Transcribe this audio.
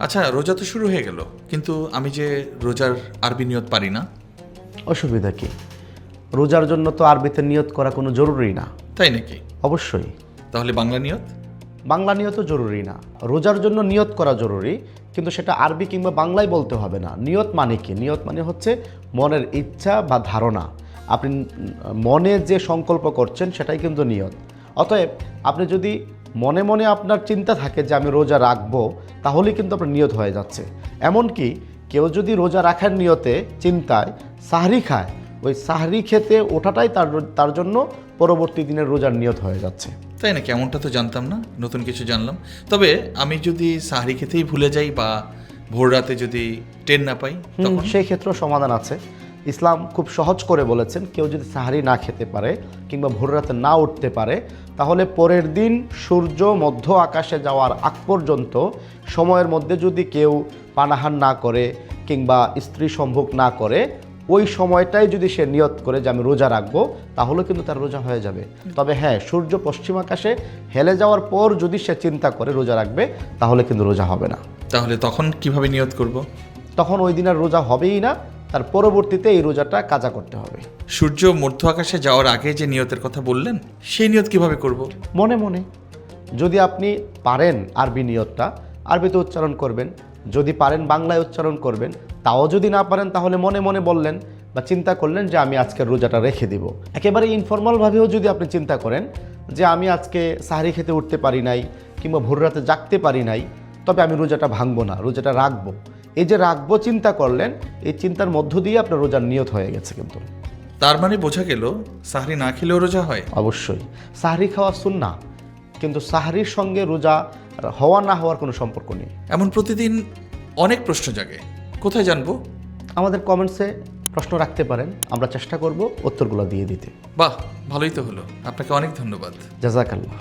আচ্ছা, রোজা তো শুরু হয়ে গেল, কিন্তু আমি যে রোজার আরবি নিয়ত পারি না। অসুবিধা কি? রোজার জন্য তো আরবিতে নিয়ত করা কোনো জরুরি না। তাই নাকি? অবশ্যই তাহলে বাংলা নিয়ত? বাংলা নিয়তও জরুরি না। রোজার জন্য নিয়ত করা জরুরি, কিন্তু সেটা আরবি কিংবা বাংলায় বলতে হবে না। নিয়ত মানে কি? নিয়ত মানে হচ্ছে মনের ইচ্ছা বা ধারণা। আপনি মনে যে সংকল্প করছেন সেটাই কিন্তু নিয়ত। অতএব আপনি যদি মনে মনে আপনার চিন্তা থাকে যে আমি রোজা রাখবো, তাহলেই কিন্তু আপনার নিয়ত হয়ে যাচ্ছে। এমনকি কেউ যদি রোজা রাখার নিয়তে চিন্তায় সাহরি খায়, ওই সাহরি খেতে ওঠাটাই তার জন্য পরবর্তী দিনের রোজার নিয়ত হয়ে যাচ্ছে। তাই নাকি? এমনটা তো জানতাম না, নতুন কিছু জানলাম। তবে আমি যদি সাহরি খেতেই ভুলে যাই বা ভোর রাতে যদি টের না পাই, তখন সেই ক্ষেত্রেও সমাধান আছে। ইসলাম খুব সহজ করে বলেছেন, কেউ যদি সাহারি না খেতে পারে কিংবা ভোর রাতে না উঠতে পারে, তাহলে পরের দিন সূর্য মধ্য আকাশে যাওয়ার আগ পর্যন্ত সময়ের মধ্যে যদি কেউ পানাহার না করে কিংবা স্ত্রী সম্ভোগ না করে, ওই সময়টাই যদি সে নিয়ত করে যে আমি রোজা রাখবো, তাহলে কিন্তু তার রোজা হয়ে যাবে। তবে হ্যাঁ, সূর্য পশ্চিম আকাশে হেলে যাওয়ার পর যদি সে চিন্তা করে রোজা রাখবে, তাহলে কিন্তু রোজা হবে না। তাহলে তখন কিভাবে নিয়ত করব? তখন ওই দিন আর রোজা হবেই না, তার পরবর্তীতে এই রোজাটা কাজা করতে হবে। সূর্য মধ্য আকাশে যাওয়ার আগে যে নিয়তের কথা বললেন, সেই নিয়ত কিভাবে করব? মনে মনে যদি আপনি পারেন আরবি নিয়তটা আরবিতে উচ্চারণ করবেন, যদি পারেন বাংলায় উচ্চারণ করবেন। তাও যদি না পারেন তাহলে মনে মনে বললেন বা চিন্তা করলেন যে আমি আজকের রোজাটা রেখে দিব। একেবারে ইনফর্মালভাবেও যদি আপনি চিন্তা করেন যে আমি আজকে সাহারি খেতে উঠতে পারি নাই কিংবা ভোর রাতে জাগতে পারি নাই, তবে আমি রোজাটা ভাঙবো না, রোজাটা রাখবো। এই যে রাখবো চিন্তা করলেন, এই চিন্তার মধ্য দিয়ে আপনার রোজার নিয়ত হয়ে গেছে। কিন্তু তার মানে বোঝা গেল সাহরি না খেলেও রোজা হয়? অবশ্যই সাহরি খাওয়া সুন্নাহ, কিন্তু সাহরির সঙ্গে রোজা হওয়া না হওয়ার কোনো সম্পর্ক নেই। এমন প্রতিদিন অনেক প্রশ্ন জাগে, কোথায় জানবো? আমাদের কমেন্টসে প্রশ্ন রাখতে পারেন, আমরা চেষ্টা করব উত্তরগুলো দিয়ে দিতে। বাহ, ভালোই তো হলো। আপনাকে অনেক ধন্যবাদ। জাযাকাল্লাহ।